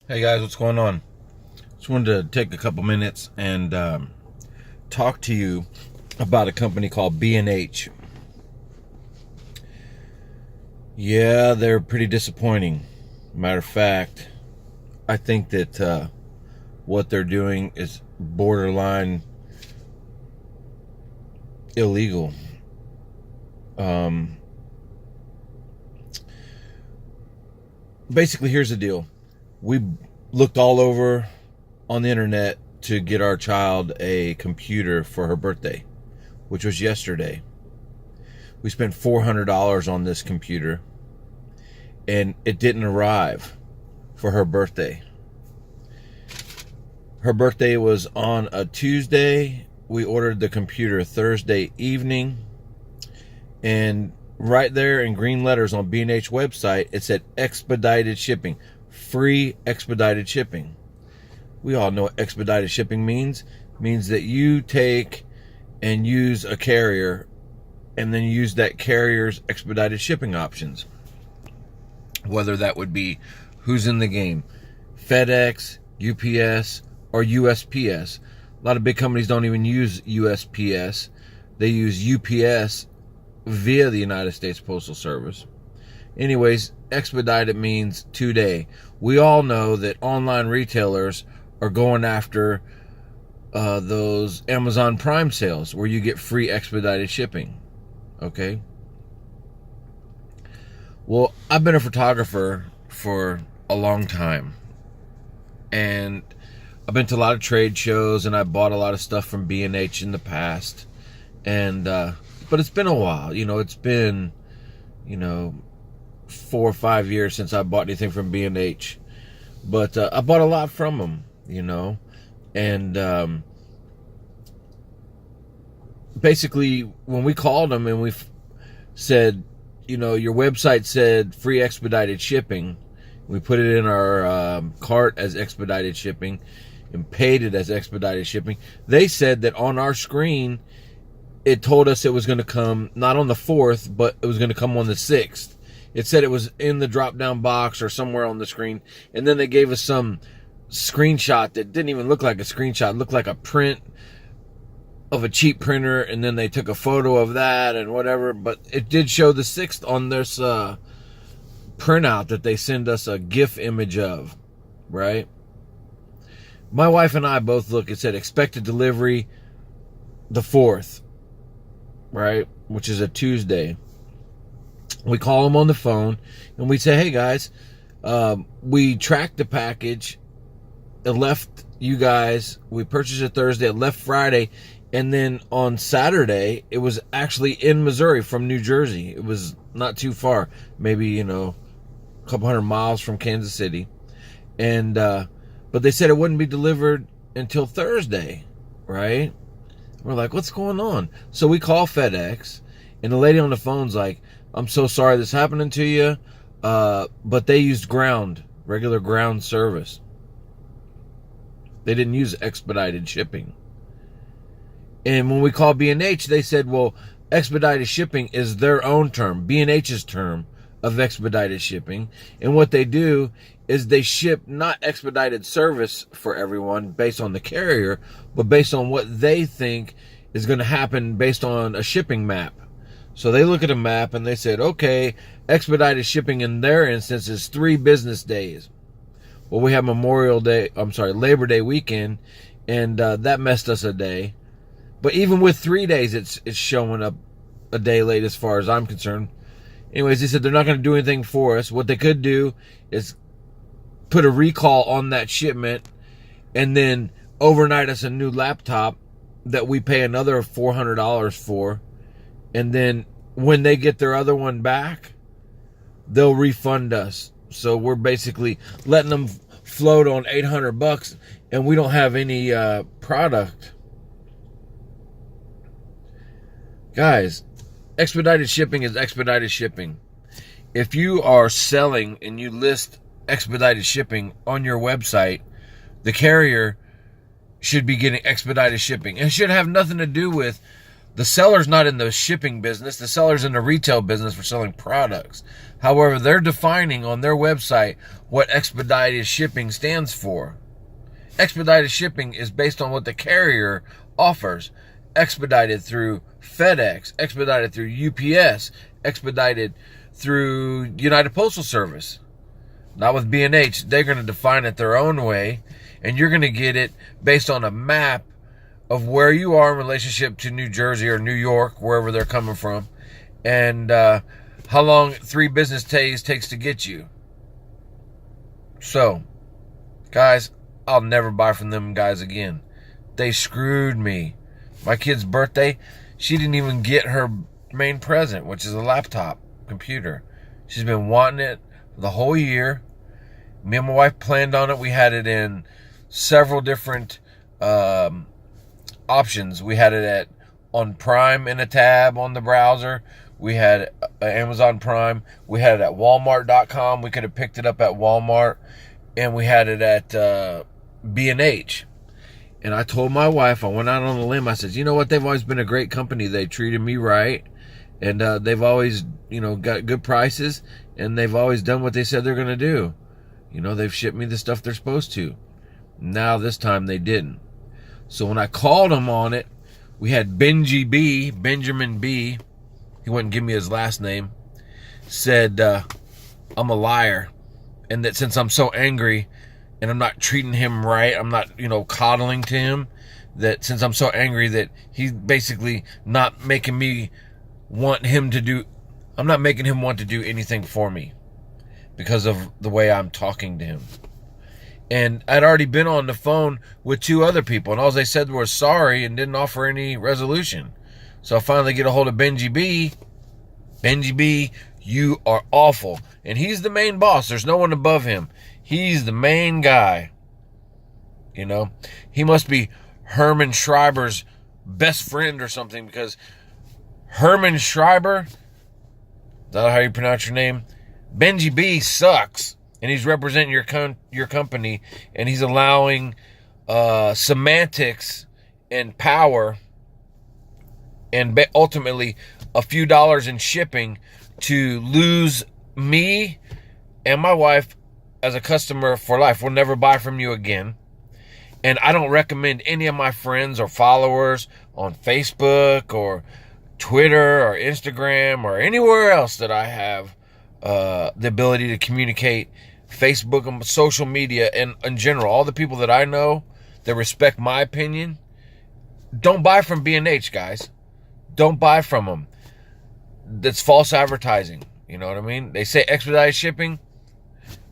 Hey guys, what's going on? Just wanted to take a couple minutes and talk to you about a company called B&H. Yeah, they're pretty disappointing. Matter of fact, I think that what they're doing is borderline illegal. Um, Basically, here's the deal. We looked all over on the internet to get our child a computer for her birthday, which was yesterday. We spent $400 on this computer and it didn't arrive for her birthday. Her birthday was on a Tuesday. We ordered the computer Thursday evening, and right there in green letters on B&H website, it said expedited shipping, free expedited shipping. We all know what expedited shipping means. It means that you take and use a carrier and then use that carrier's expedited shipping options. Whether that would be who's in the game, FedEx, UPS, or USPS. A lot of big companies don't even use USPS. They use UPS via the United States Postal Service. Anyways, expedited means 2-day. We all know that online retailers are going after those Amazon Prime sales where you get free expedited shipping. Okay? Well, I've been a photographer for a long time, and I've been to a lot of trade shows, and I bought a lot of stuff from B&H in the past, and but it's been a while. It's been 4 or 5 years since I bought anything from B&H, but I bought a lot from them, and basically when we called them and we said, your website said free expedited shipping. We put it in our cart as expedited shipping and paid it as expedited shipping. They said that on our screen, it told us it was going to come not on the 4th, but it was going to come on the 6th. It said it was in the drop-down box or somewhere on the screen. And then they gave us some screenshot that didn't even look like a screenshot. It looked like a print of a cheap printer, and then they took a photo of that and whatever, but it did show the 6th on this printout that they send us a GIF image of, right? My wife and I both look, it said expected delivery the 4th, right? Which is a Tuesday. We call them on the phone and we say, hey guys, we tracked the package. It left you guys, we purchased it Thursday, it left Friday. And then on Saturday, it was actually in Missouri from New Jersey. It was not too far, maybe, a couple hundred miles from Kansas City. And, but they said it wouldn't be delivered until Thursday, right? We're like, what's going on? So we call FedEx, and the lady on the phone's like, I'm so sorry this happening to you, but they used regular ground service. They didn't use expedited shipping. And when we called B&H, they said, well, expedited shipping is their own term, B&H's term of expedited shipping. And what they do is they ship not expedited service for everyone based on the carrier, but based on what they think is going to happen based on a shipping map. So they look at a map and they said, okay, expedited shipping in their instance is 3 business days. Well, we have Labor Day weekend, and that messed us a day. But even with 3 days, it's showing up a day late as far as I'm concerned. Anyways, they said they're not going to do anything for us. What they could do is put a recall on that shipment and then overnight us a new laptop that we pay another $400 for. And then when they get their other one back, they'll refund us. So we're basically letting them float on $800 and we don't have any product. Guys, expedited shipping is expedited shipping. If you are selling and you list expedited shipping on your website, the carrier should be getting expedited shipping. It should have nothing to do with The seller's not in the shipping business. The seller's in the retail business for selling products. However, they're defining on their website what expedited shipping stands for. Expedited shipping is based on what the carrier offers. Expedited through FedEx, expedited through UPS, expedited through United Postal Service. Not with B&H. They're going to define it their own way, and you're going to get it based on a map of where you are in relationship to New Jersey or New York, wherever they're coming from, and how long 3 business days takes to get you. So, guys, I'll never buy from them guys again. They screwed me. My kid's birthday, she didn't even get her main present, which is a laptop computer. She's been wanting it the whole year. Me and my wife planned on it. We had it in several different options. We had it on Prime in a tab on the browser. We had Amazon Prime. We had it at Walmart.com. We could have picked it up at Walmart. And we had it at B&H. And I told my wife, I went out on a limb. I said, you know what? They've always been a great company. They treated me right. And they've always, got good prices. And they've always done what they said they're going to do. They've shipped me the stuff they're supposed to. Now, this time they didn't. So when I called them on it, we had Benjamin B. He wouldn't give me his last name. Said, I'm a liar. And that since I'm so angry and I'm not treating him right, I'm not, coddling to him, that since I'm so angry that he's basically not making me want him to do, I'm not making him want to do anything for me because of the way I'm talking to him. And I'd already been on the phone with 2 other people, and all they said was sorry and didn't offer any resolution. So I finally get a hold of Benji B. Benji B, you are awful. And he's the main boss. There's no one above him. He's the main guy. He must be Herman Schreiber's best friend or something, because Herman Schreiber, is that how you pronounce your name? Benji B sucks. And he's representing your company, and he's allowing semantics and power and ultimately a few dollars in shipping to lose me and my wife as a customer for life. We'll never buy from you again. And I don't recommend any of my friends or followers on Facebook or Twitter or Instagram or anywhere else that I have the ability to communicate, Facebook and social media, and in general, all the people that I know that respect my opinion, don't buy from B&H, guys. Don't buy from them. That's false advertising. You know what I mean? They say expedited shipping.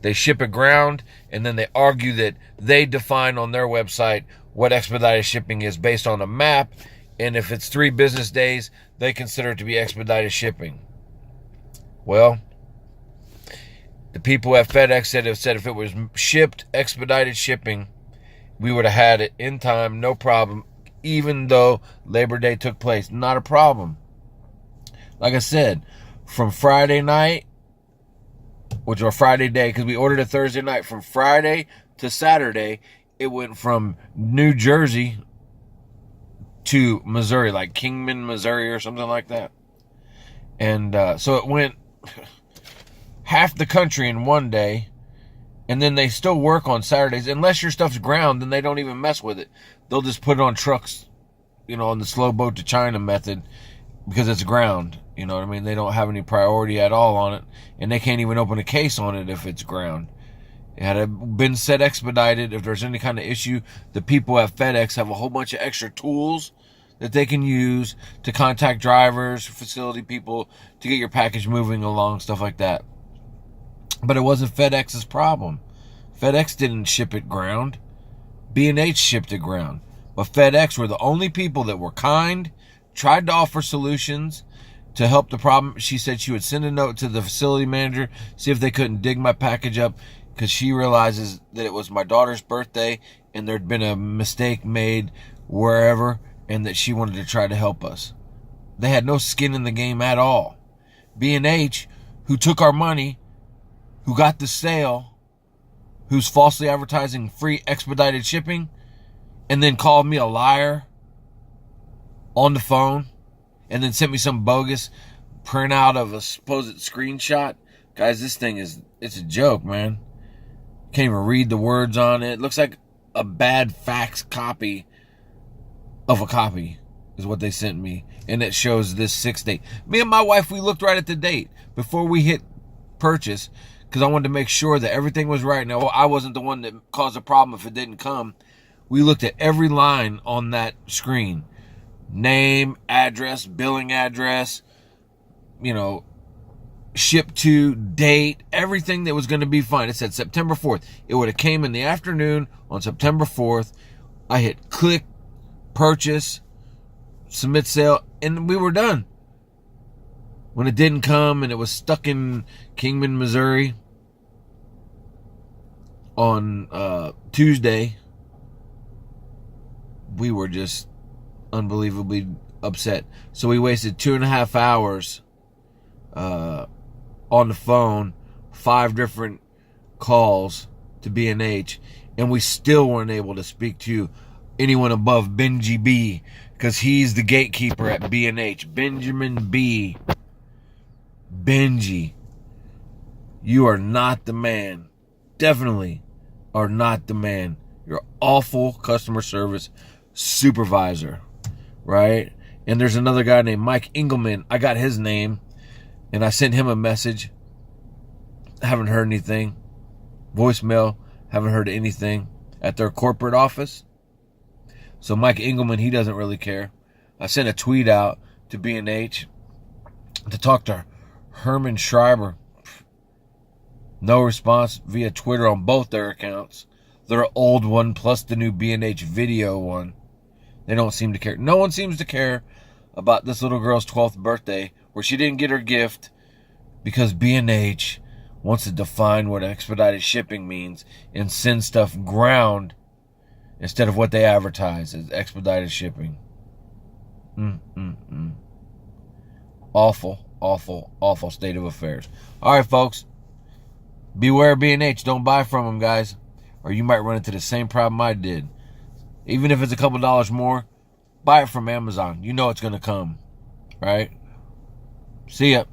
They ship it ground, and then they argue that they define on their website what expedited shipping is based on a map, and if it's 3 business days, they consider it to be expedited shipping. Well, the people at FedEx said if it was shipped expedited shipping, we would have had it in time, no problem, even though Labor Day took place. Not a problem. Like I said, from Friday night, which was Friday day, because we ordered it Thursday night, from Friday to Saturday, it went from New Jersey to Missouri, like Kingman, Missouri or something like that. And so it went half the country in one day, and then they still work on Saturdays. Unless your stuff's ground, then they don't even mess with it. They'll just put it on trucks, on the slow boat to China method, because it's ground. You know what I mean? They don't have any priority at all on it, and they can't even open a case on it if it's ground. It had been said expedited. If there's any kind of issue, the people at FedEx have a whole bunch of extra tools that they can use to contact drivers, facility people, to get your package moving along, stuff like that. But it wasn't FedEx's problem. FedEx didn't ship it ground. B&H shipped it ground. But FedEx were the only people that were kind, tried to offer solutions to help the problem. She said she would send a note to the facility manager, see if they couldn't dig my package up, because she realizes that it was my daughter's birthday and there'd been a mistake made wherever, and that she wanted to try to help us. They had no skin in the game at all. B&H, who took our money, who got the sale, who's falsely advertising free expedited shipping, and then called me a liar on the phone and then sent me some bogus printout of a supposed screenshot. Guys, this thing it's a joke, man. Can't even read the words on it. It looks like a bad fax copy of a copy is what they sent me. And it shows this 6 date. Me and my wife, we looked right at the date before we hit purchase because I wanted to make sure that everything was right. Now, I wasn't the one that caused a problem if it didn't come. We looked at every line on that screen. Name, address, billing address, ship to, date, everything that was going to be fine. It said September 4th. It would have came in the afternoon on September 4th. I hit click, purchase, submit sale, and we were done. When it didn't come and it was stuck in Kingman, Missouri on Tuesday, we were just unbelievably upset. So we wasted 2.5 hours on the phone, 5 different calls to B&H, and we still weren't able to speak to anyone above Benji B, because he's the gatekeeper at B&H. Benjamin B. Benji, you are not the man. Definitely are not the man. You're awful customer service supervisor, right? And there's another guy named Mike Engelman. I got his name, and I sent him a message. Haven't heard anything. Voicemail, haven't heard anything at their corporate office. So Mike Engelman, he doesn't really care. I sent a tweet out to B&H to talk to Herman Schreiber. No response via Twitter on both their accounts. Their old one plus the new B&H video one. They don't seem to care. No one seems to care about this little girl's 12th birthday where she didn't get her gift because B&H wants to define what expedited shipping means and send stuff ground instead of what they advertise as expedited shipping. Awful, awful, awful state of affairs. All right, folks. Beware B&H. Don't buy from them, guys, or you might run into the same problem I did. Even if it's a couple dollars more, buy it from Amazon. You know it's going to come, right? See ya.